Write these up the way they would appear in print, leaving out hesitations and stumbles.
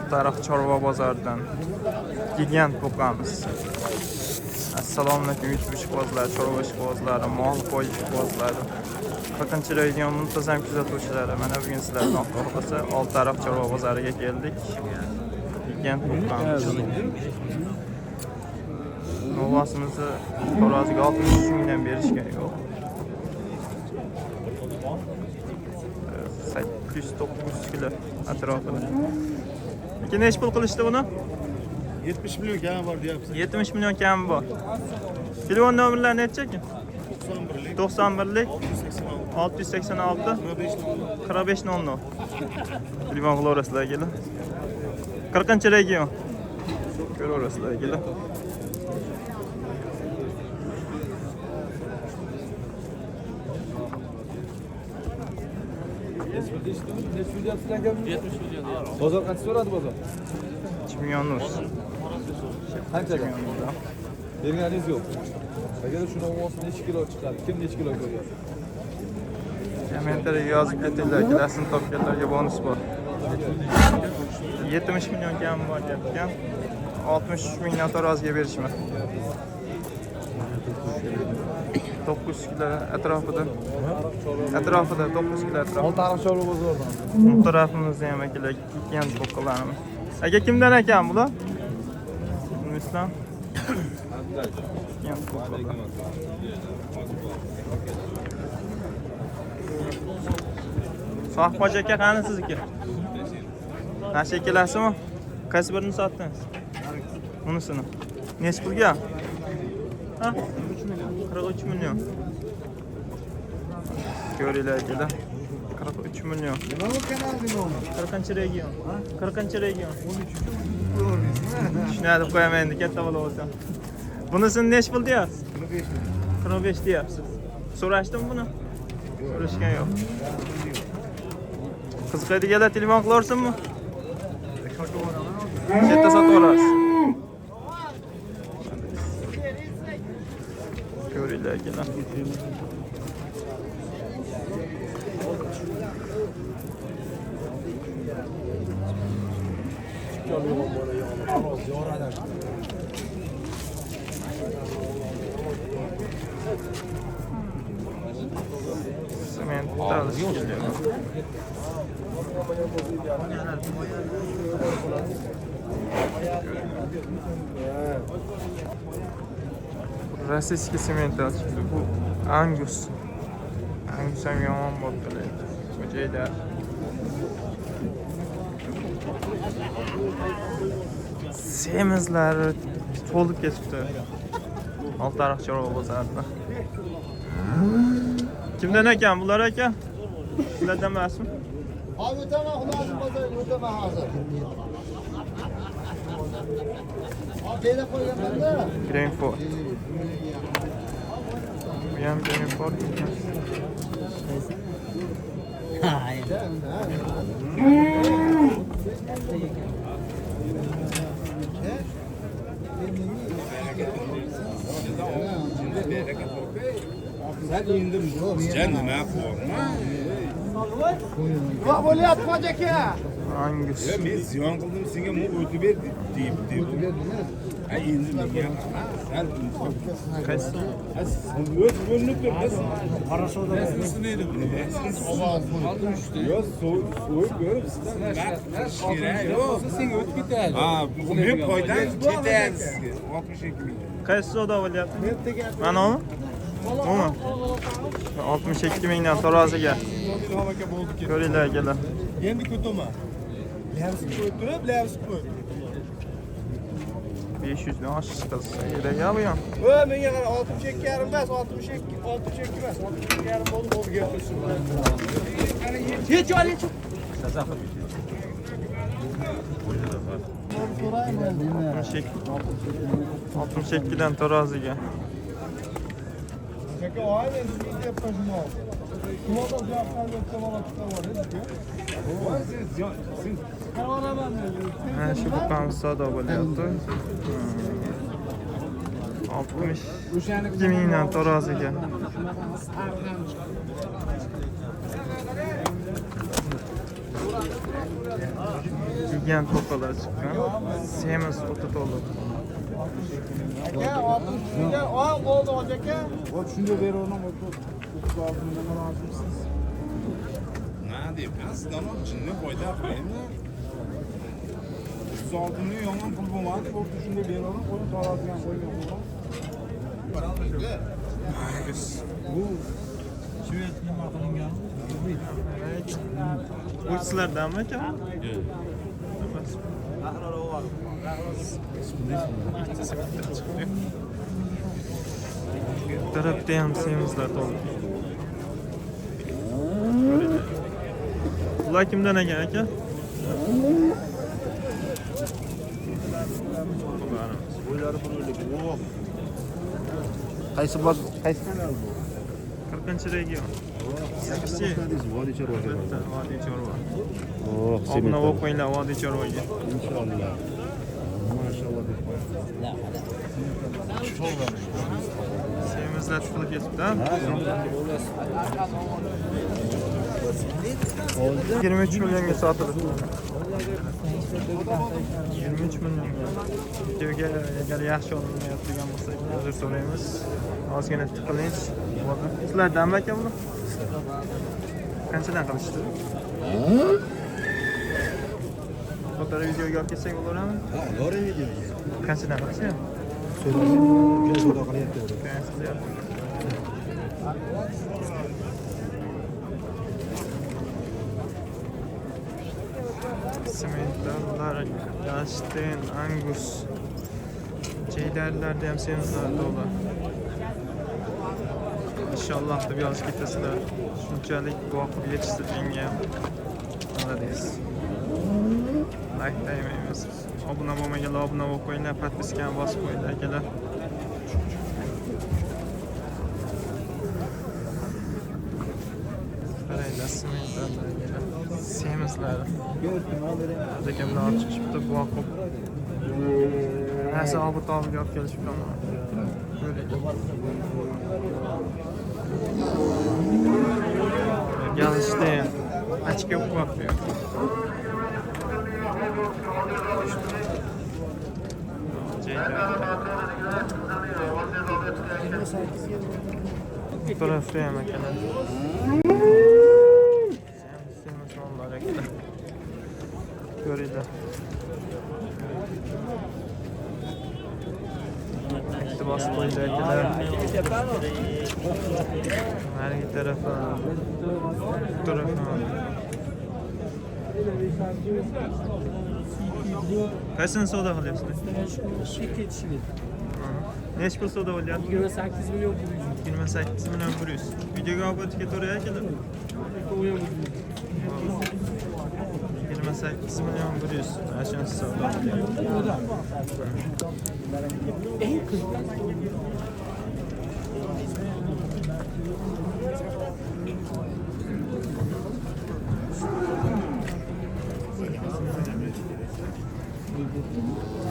Oltiariq chorva bozoridan gigant buqamiz. Assalomu alaykum ishqibozlar, chorva ishqibozlari, mol qo'y ishqibozlari. Qirqinchilaydigan muntazam kuzatuvchilari. Mana bugun sizlarga xohlasa Oltiariq chorva bozoriga keldik. Gigant buqamiz. Novosimizni xo'roziga 63 mingdan berishgan yo'q. 800-900 kilo atrofida. Lekin nech pul qilishdi buni? 70 milyon kami bor deyapsiz. 70 milyon kami bor. Telefon nomerlari necha ekan? 91lik 686 4500. Telefon qilaverasizlar kelar. 40-region. Ko'raverasizlar kelar. Bozor qancha so'radi bozor? 3 million nus. Qanchaga? Berganingiz yo'q. Agar shuni olsa necha kilo chiqadi? Kim necha kilo ko'ryapti? Kommentariyga yozib ketinglar, kelasini topganlarga bonus bor. 70 million kam bor deyapkan. 63 mingdan taroziga berishma. 900 kilo atrofida. 900 kilo atrofida. Oltiariq chorva bozoridan. Bu tarafimizda ham akalar gigant buqalarimiz. Aka kimdan ekan bular? Islam. Gigant buqalar. Sohibxo'ja aka qani sizniki? Nasha kelasizmi? Qaysi birini sotdingiz? Unisini. Nech pulga? Ha? 43 million. Ko'ringlar akalar. 43 million. Nima bu kanalning nomi? 40-region. 40-region. 13. Shuni deb qo'yaman endi katta bo'lib olsa. Bunisini nech pul deyapsiz? 45 deyapsiz. So'rashdim buni? So'rashgan yo'q. Qiziqadiganlar telefon qilaversinmi? Chetda sotib olasiz. Ko'ringlar akalar. Semental geliyor. Rossiyskiy semental chiqdi. Bu Angus. Angus ham yomon bo'ldi. Xo'jayda. Semizlar to'lib ketibdi. Oltiariq chorva bozorida. Kimdan ekan bular aka? Sizlardan emasmi? Hozir o'taman, xulosa bozoriga o'taman hozir. Deyla qo'yganman-da. Greenford. Bu ham Greenford. Sen nima qo'rqma? Nima bo'lyapti hoji aka? Angus. Men ziyon qildim senga men o'tib ber deb. Endi menga sal Qaysi? o'z o'rnini turibsiz. Qarasovda sinadi buni. Yo, so'yib ko'rib sizdan kerak yo'q. Senga o'tib ketadi. Ha, men foydan ketadi sizga. 62 ming. Qaysi savdo bo'lyapti? Manami? Buni 62 mingdan taroziga. Ko'ringlar akalar. Endi ko'toma. Lavs qo'yib turib, lavs qo'yib. 500 dan oshish qilsa kerak bu ham. O, menga qara 62,5 emas, 62 emas, 62,5 bo'ldi, bo'ldi gapirsin. Hech ol, hech. 62 dan taroziga. Aka, aynen sizga gapirishim lozim. To'g'ri gaplarni to'g'ri Mana shu buqamiz savdo bo'lyapti. 62 mingdan taroziga. Gigant tokalar çıkan. Semiz otu dolu. Aka 60 milyon. Ol oldu aka. Hop shunga beraman, 36 million rozimisiz? Na deb, sizdan ham jinni foyda qilmaymi? 36 million yomon pul bo'lmadi, bo'pti shunga beraman, qo'yib tarafgan qo'ygan bo'lgan. Bu Shved nima qilingan? Bu sizlardanmi aka? Tarafda ham semizlar dolu. Ular kimdan ekan aka? Qaysi kanal bu? 40-region. Sakkizinchi. Vodiy Chorvaga. Vodiy Chorva. Oh, Obuna bo'lib qo'yinglar Vodiy Chorvaga. inshaalloh. Mashallah deb qo'yaman. Semizlar chiqilib ketibdi. 23 millionga sotildi. 23 millionga. Videoga agar yaxshi olinmayotgan bo'lsa, uzr so'raymiz. Ozgina tiqilinch. Sizlardanmi aka bu? Qanchadan qilishdi? Foto videoga olib kelsak bo'laverami? Ha, o'g'ri video. Qanchadan qilishdi? Savdo qilyapti. Sementallar, Golshten, Angus. Jeydarlarda ham semizlar dolu. İnşallah da biraz getirsinler. Shunchalik boqib yetishtirganga malades. Like daymaymiz. Obuna bo'lmaganlar obuna bo'lib qo'yinglar, podpiskani bosib qo'yinglar akalar. Qaranglar, sementlar, semizlar. Akamlar olib chiqishibdi, boqib. Narsa olib olib kelishibdi. Golshten ochko qo'yib. Tarafda ham akalar. Semizlar akalar. Ko'ringlar. İktibas qo'ydi akalar. Narigi tarafa. Bu tarafa. Qaysini savdo qilyapsizlar? Necha pul savdo bo'lyapti? 28 milyon. 28 million 100. Videoga olib o'tib ketaveray akalar. 28 million 100. Ashunisi savdo qilyapti.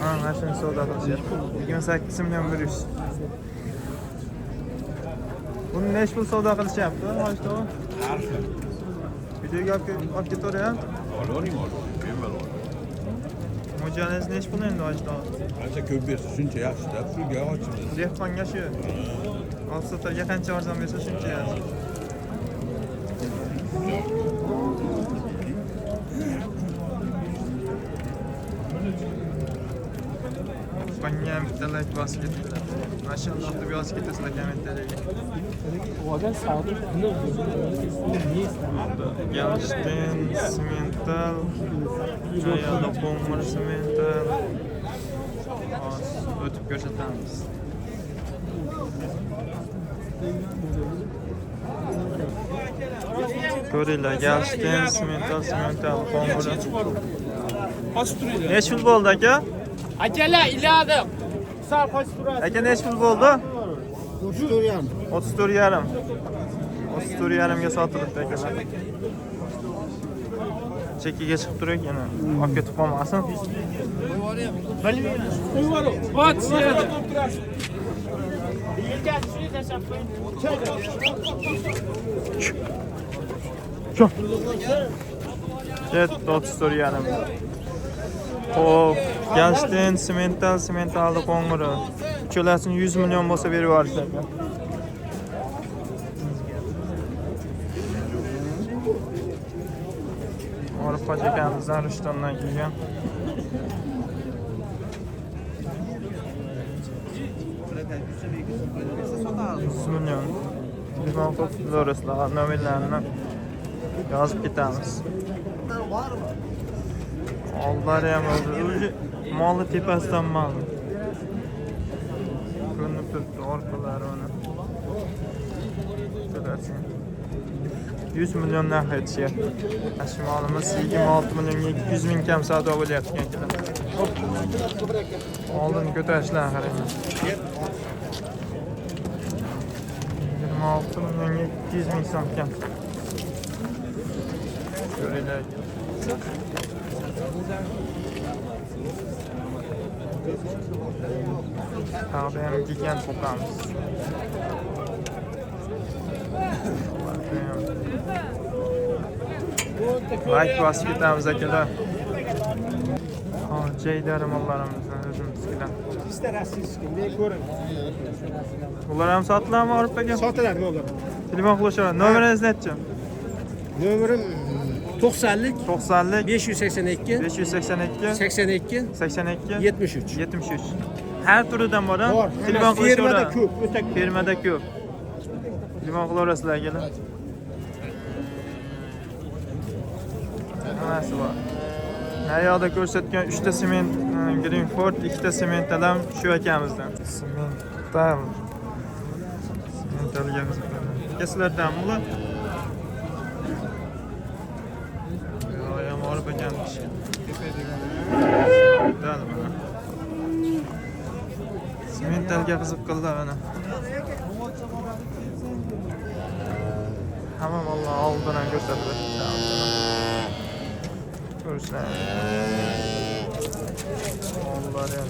Ha, ashuni savdo qilyapti. 28 million 100. Buni necha pul savdo qilishyapti? Hozirda. Videoga olib ketaveray. Mo'jalangiz necha pul endi hozirda? Qancha ko'p bersa shuncha yaxshi-da, pulga ochimiz. Dehqonga shu. Olsa-sotarga qancha arzon bersa shuncha yaxshi. Banga bitta like bosib ketdilar. Mashallah deb yozib ketasizlar kommentariyaga. Ogan savdo qilib Golshten, semental, joyada qo'ng'ir semental. Hozir o'tib ko'rsatamiz. Ko'ringlar, Golshten, semental, qo'ng'ir. qochib turinglar. Necha pul bo'ldi aka? Akalar iladim. Sal qochib turasiz. Aka necha pul bo'ldi? 34,5. 34,5. 34,5 ga sotilibdi akalar. Chekkiga chiqib turing yana. Olib ketib qolmasin. Bilmayman. Qo'yvoru. Ot yerda. Yelkasi shuni tashlab qo'ying. Jet 34 yarim. Xo'p, Galstin sementalni qo'ng'iri. Uchalasini 100 million bo'lsa berib yuborishlar. Orif akamizdan Rishtondan kelgan. 100 million. Telefon Floreslar nomerlarini yozib ketamiz. Oldlari ham o'zi molni tepasidan ma'lum. Ko'rinib turibdi orqalari mana. 100 million narx aytishyapti. Ashmolimiz 26 millionga 200 ming kam savdo bo'layotgan ekan. Oldin ko'tarishlarni qarang. 26 millionga 200 ming so'm kam. Ko'ringlar. Abi ham gigant qo'qamiz. Like bosib ketamiz akalar. Jaydar mollarimizdan o'zimizkidan. Sizlar rossiyskiy, men ko'ring. Ular ham sotiladimi Orif aka? Sotiladi ular. Telefon qilishaman. Nomeringizni aytchi. Nomerim 90lik 90lik 582 582 82 82 73. 73. Har turidan bor, ha? Bor. Telefon Fermada qilishaman. ko'p, o'ta ko'p. Fermada ko'p. Telefon qilaverasizlar akalar. Hammasi bor. Naryoqda ko'rsatgan 3 ta sement Greenford, 2 ta sementdan shu akamizdan. Semental. Sementalga qiziqadi. Sizlardan bular? Yo'q, olib ekanmish. Dal mana. Sementalga qiziqqanlar mana. Hamma vallah oldidan ko'rsatib ko'rishlar. Ollar ham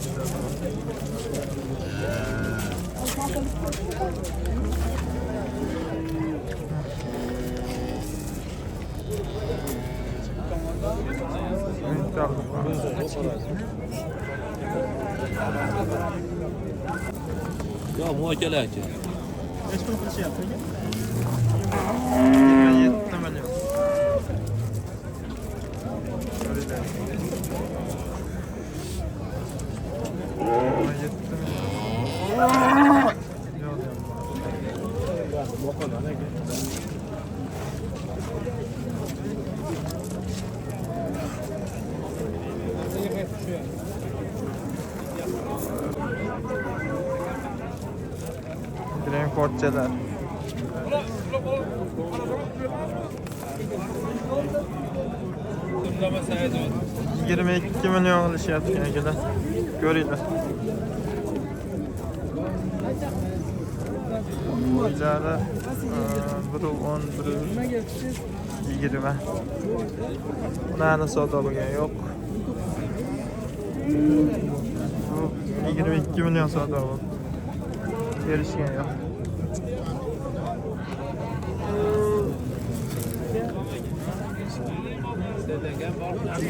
Ya muhakeme aka. Hech pul qilishyapti. 27 million. Greenfordchalar. Yirmi 22 million qilishyapti akalar. Ko'ringlar. Boyları 1.10, 1.20. Bunlarni savdo bo'lgan yo'q. Bu 22 million savdo bo'ldi. Erishgan yo'q.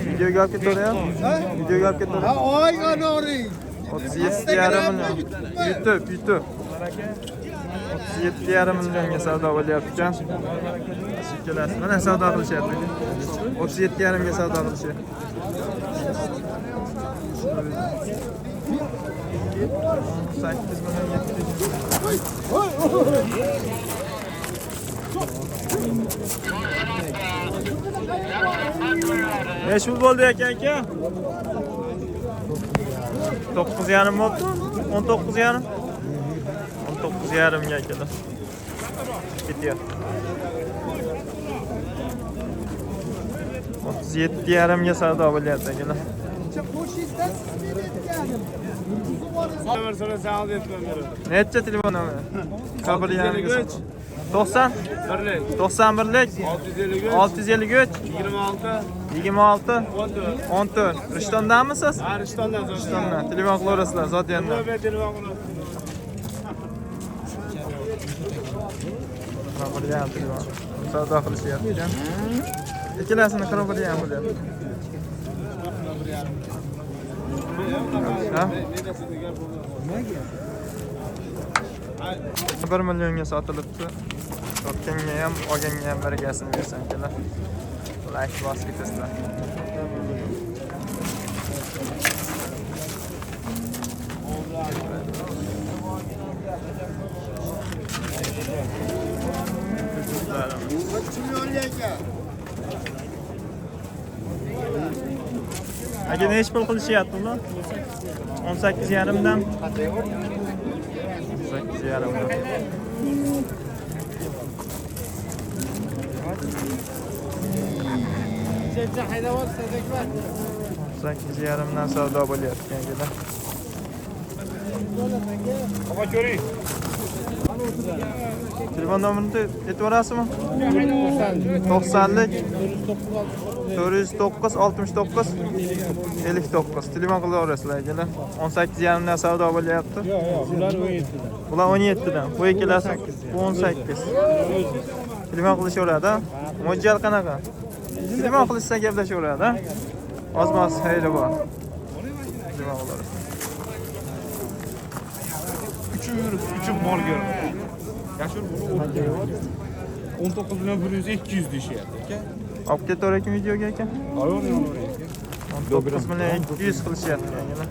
Videoga olib ketaveryapti. Videoga olib ketaveryapti. Ha, oyga noring. 37,5 million. YouTube. 37,5 millionga savdo bo'lyapti. Shikilasi. Mana savdo qilishyapti. 37,5 ga savdo qilishyapti. 8 million 700. Ne şu oldu ya kanka? 9,5 oldu. 19,5. 19,5 kanka. Bitiyor. 37,5 ga savdo bo'lyapti akalar. Necha telefon nomeri? 0 90 91lik 653 26 14. Rishtondanmisiz? Ha, Rishtondan. Rishtondan. Telefon qilaverasizlar zot yana. Savdo qilishyapti. İkilasini qirib bir ham bo'lyapti. Ha? 1 millionga sotilibdi. Sotganga ham, olganga ham birgasini bersan kelar. Like bosib ketasizlar. Aka ne ish pul qilishyapti ular? 18,5dan 18,5dan. Sakkiz yarimdan savdo bo'lyapti yangilar. Ama ko'ring. Telefon nomerini aytib berasizmi? 90lik 409 69 59. Telefon qilib o'rasizlar yangilar. 18,5dan savdo bo'lyapti. Yo'q, bular 17 dan. Bular 17dan. Bu ikkalasi bu 18. Telefon qilishaveradi. Mo'ljal qanaqa? Telefon qilishsa gaplashaveradi. Ozmas xayri bor. Telefon qiladi. Üçün mol görün. Yaşır bunu 19 milyon 200 deyishyapti. Olib ketaver ekan videoga aka. Ayol 19 million 200 qilishyapti yangilar.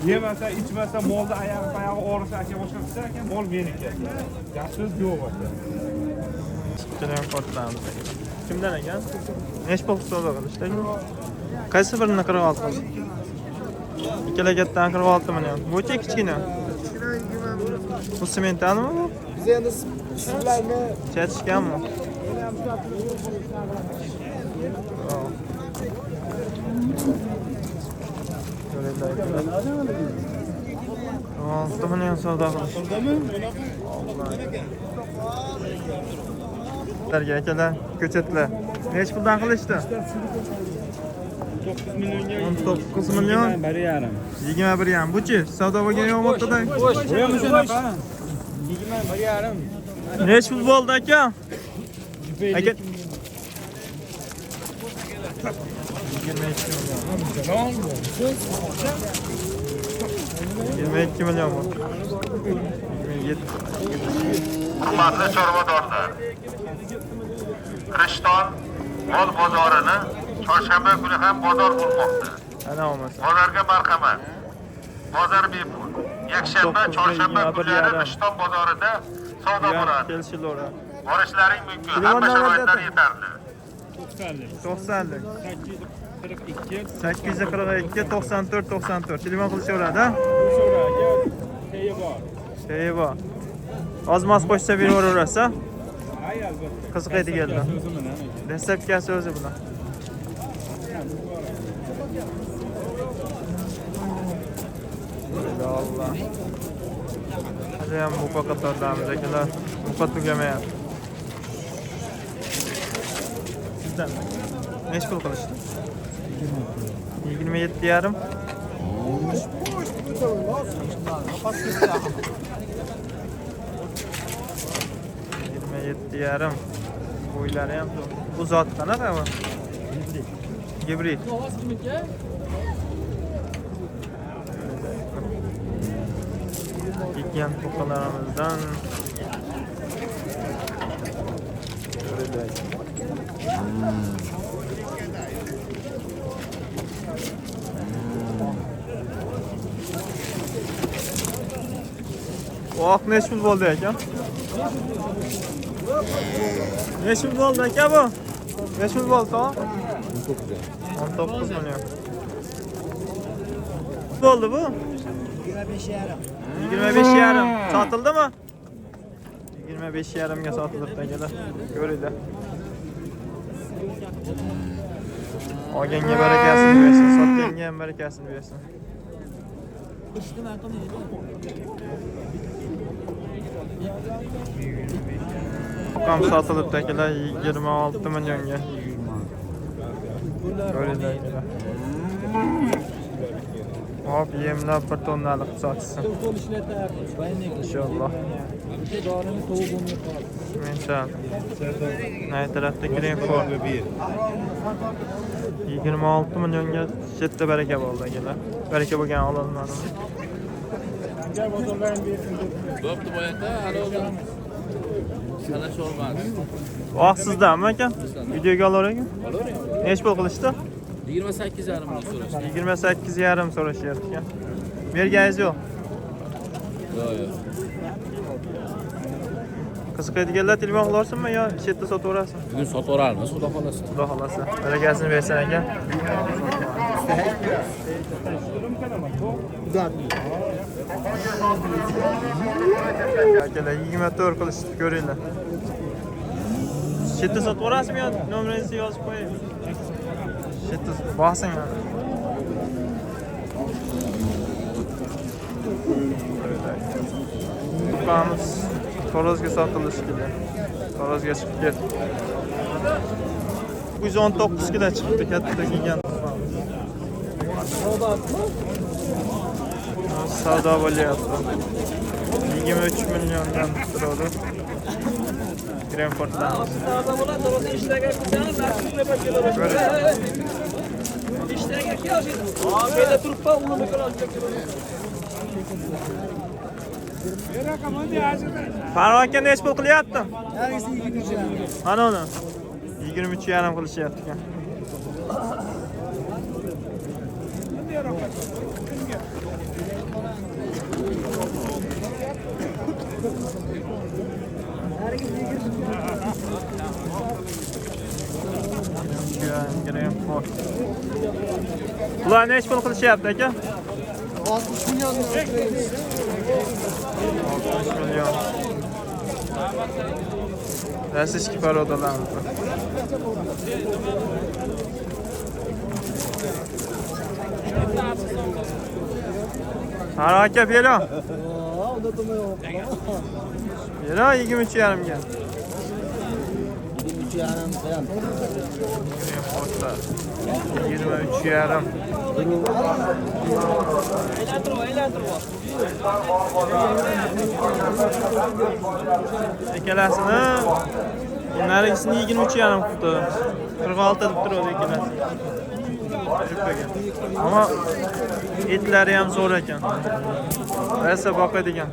yemasa, ichmasa, molda oyog'i og'risa aka boshqa qilsa aka, mol meniki. Yaxshisi yo'q aka. Telefon kortlarimiz. Kimdan ekan? Necha pul savdo qilishdagi? Qaysi birini 46 qildi? Ikkala kattadan 46 million. Bu-chi kichkina? Bu sementdanmi bu? Biz endi sizlarni Chatishganmi? Olti million savdo qilishdi. Akalar, ko'chatlar. Necha puldan qilishdi? 19 million. 21,5. Bu-chi? Savdo bo'lgan yo'qmi-da? Bo'yam shunaqa. 21,5. Necha pul bo'ldi aka? Aka 22 million bu. 27. Hurmatli chorvadorlar, Krishton mol bozorini chorshanba kuni ham bozor bo'lmoqda. Ana olmasa. Bozorga marhamat. Bozor bepul. Yakshanba, chorshanba kunlari Krishton bozorida savdo bo'ladi. Kelishiladi. Borishlaring mumkin. Hamma sharoitlar yetarli. 90lik. 842 94 94. Telefon qilishaveradi, ha? Teyi bor. Ozmas qo'shsa beraverasiz, ha? Qiziqaydi keldi. Reseptkasi o'zi bular. Allah. Ham bu paketlerdamiz akalar. Bu tugamayapti. Sizdan necha pul qilishdi? 27,5. Yarim. Bo'ylari ham bu zot qanaqa bu? Gibrid. Ikkan to'qalarimizdan Oh, necha pul bo'ldi aka? Necha pul bo'ldi aka bu? Necha pul bo'ldi to? 19 million. Bo'ldi bu? 25,5. Sotildimi? 25,5 ga sotilibdi akalar. Ko'ringlar. Olganga barakasini bersin, sotganga ham barakasini bersin. Qam sotilibdi akalar 26 millionga. Ko'ringlar akalar. Hop, yemlab bir tonnalik sotsin. İnşallah. Mensa. Nay tarafda Greenford 26 milyonga chetda baraka bo'ldi akalar. Baraka bo'lgan olinmadi. Bo'pti boyaqda, hali salash olmadi. Vaqt sizdanmi aka? Videoga olavering. Nech pul qilishdi? 28,5 ming so'rashdi. 28,5 so'rashyapti. Berganingiz yo'q. Yo'q. Qiziqadiganlar telefon qilarsinmi yo chetda sotaverasizmi? Bugun sotaveramiz, xudo xolasa. Xudo xolasa. Barakasini bersin aka. Akalar 24 qilishni ko'ringlar. Chetda sotaverasizmi yo nomeringizni yozib qo'ying. Chetda bosing. Buqamiz Torozga sotilishi kerak. Torozga chiqib ketdi. 119 kilo chiqdi, katta gigant. Savdo bo'lyapti. 23 milliondan turadi. Greenforddan. Farruh aka nech pul qilyapti? Mana uni 23,5 qilishyapti ekan. Bular nech pul qilishyapti aka? 60 milyon lira. 60 milyon. Rossiyskiy porodalarimiz. Farruh aka belo. Belo 23,5 ga. 23,5. Ikkalasini narigisini 23,5 qildi. 46 deb turadi ikkalasi. Ammo etlari ham zo'r ekan. Rosa boqadigan.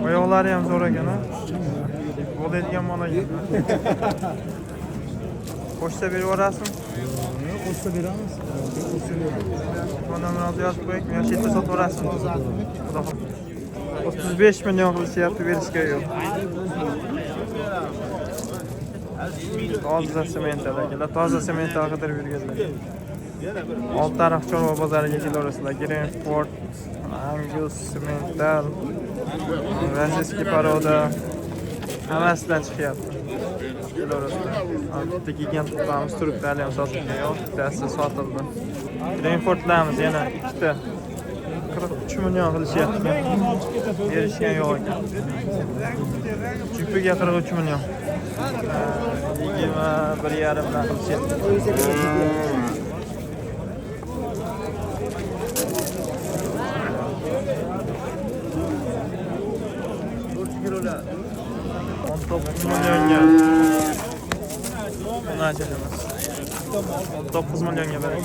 Oyoqlari ham zo'r ekan, ha. Bo'ladigan mana ekan. Pochta berib yuborasizmi? Pochta beramiz. Mana buni yozib qo'ying, men chetda sotib yuborasizmi? 35 million qilishyapti, berishga yo'q. Toza sementlar, toza sementlar qidirib yurganlar. Alt taraf chorva bozoriga kelarasizlar. Greenford, Angus sementlar, Rossiyskiy poroda hammasidan chiqyapti. Kelarasizlar. Bitta gigant tutamiz, turiblar ham sotilgan yo'q, bittasi sotildi. Greenfordlarimiz yana ikkita 43 million qilishyapti. Berishgan yo'q ekan. Jupiga 43 million. 21,5 dan qilishyapti. kilolar. 19 milyonga. Bunachamiz. 9 milyonga beradi.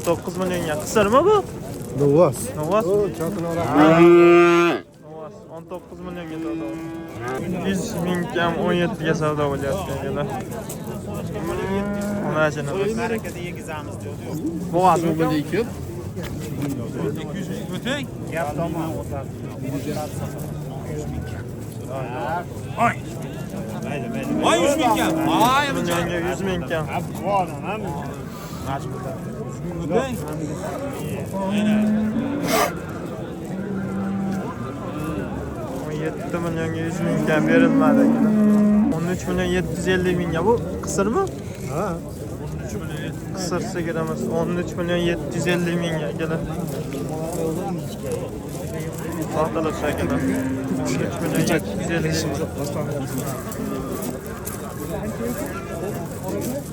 9 milyonga. Qisirmi bu? Novas. Novas. Novas. 19 milyonga savdo. 100 ming kam 17 ga savdo bo'lyapti akalar. Bunachamiz. Barakada yegizamiz dedi. Bo'g'azmi bu? 200 o'tang. Gap tamom o'tadi. Oy. Oy 100 ming kam. Oy, 100 ming kam. Vonaman. Majburda. o'tang. 17 milyonga 100 ming kam berilmadi. 13 milyon 750 mingga bu qisirmi? Ha. Qisir sigiramiz 13 milyon 750 mingga akalar. Sotilib akalar.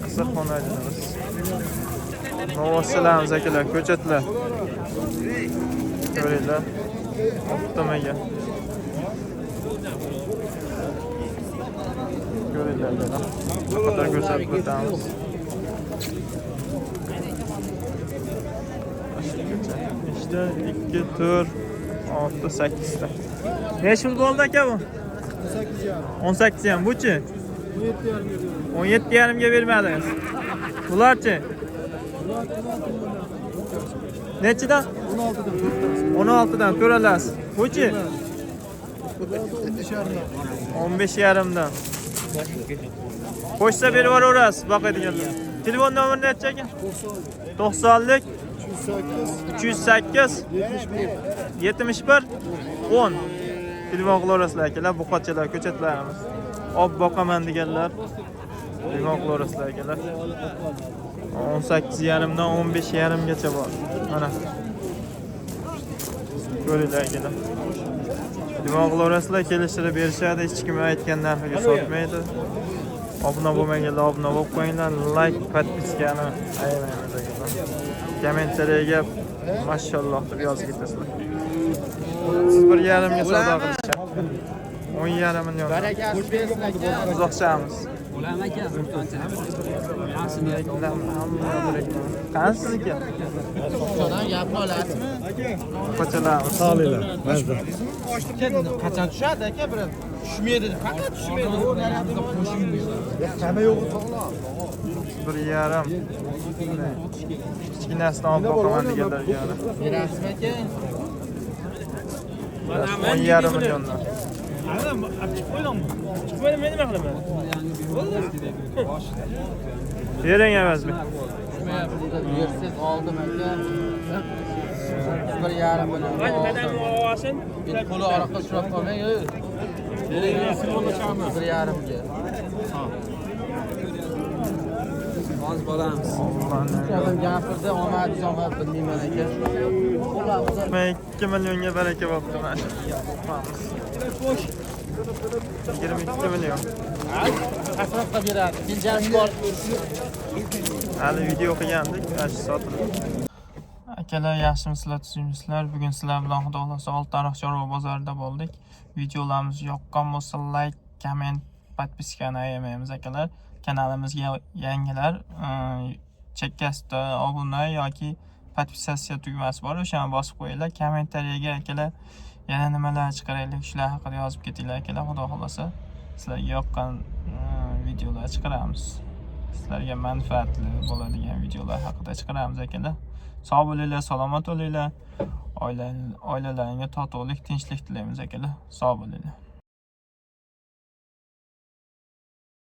Qisaqxon aydınimiz. Novoslarimiz akalar, ko'chatlar. Ko'ringlar. Optimaga. Ko'ringlar mana. Qator ko'rsatib o'tamiz. İşte 2, 4, 6, 8 ta. Neç yıl oldu aka bu? 18 ya. 18 ham. Bu-chi? 17 yarım 17,5 ga bermadingiz. Bular-chi? Nechidan? 16dan to'ralasiz. Bu-chi? 15,5dan. Qo'shsa berib yuborasiz, boqadiganlar. Telefon nomeri necha aka? 90lik 208 71 10. Telefon qilaverasizlar akalar, buqachalar, ko'chatlarimiz. Ob boqaman deganlar. Telefon qilaverasizlar akalar. 18,5dan 15,5gacha bor. Mana. Ko'ringlar akalar. Telefon qilaverasizlar, kelishtirib berishadi, hech kim aytgan narxiga sotmaydi. Obuna bo'lmaganlar obuna bo'lib qo'yinglar, like, podpiskani aytmaymiz akalar. Kommentariyaga mashalloh deb yozib ketasizlar. Siz 1,5 ga savdo qilishyapti. 10,5 million. Barakasi bersin aka. Uzoqchamiz. Ulan aka, Qansizniki? So'dan gapni olasizmi? Qochalarimiz. Sağlaylar. Qachon tushadi aka bir? Tushmaydi, faqat tushmaydi. O'rnalarimizni qo'shing. Qana yo'q to'g'ri. 1,5. Kichkinasidan olib boqaman deganlarga. Berasizmi aka? 10,5 milliondan. Bering emasmi? Bersiz oldim aka. 1,5 million. Bir puli oraqqa tushib qolmang. 1,5 ga. Allah'ım gapirdi, omadi omad bilmayman aka. 2 millionga baraka bo'pti mana shu. 22 million. Atrofga beradi. Kenjasi bor. Hali video qilgandik, mana shu sotildi. Akalar, yaxshimisizlar, tuzimsizlar? Bugun sizlar bilan Xudo xolasa Oltiariq chorva bozorida bo'ldik. Videolarimiz yoqqan bo'lsa, like, komment, podpiskani ayamaymiz akalar. Kanalimizga yangilar chekkasida obuna yoki podpisatsiya tugmasi bor, o'shani bosib qo'yinglar. Kommentariyaga akalar yana nimalar chiqaraylik, shular haqida yozib ketinglar akalar. Xudo xolasa sizlarga yoqqan videolar chiqaramiz. Sizlarga manfaatli bo'ladigan videolar haqida chiqaramiz akalar. Sog' bo'linglar, salomat bo'linglar. Oilalaringizga totuvlik, tinchlik tilaymiz akalar. Sog' bo'linglar.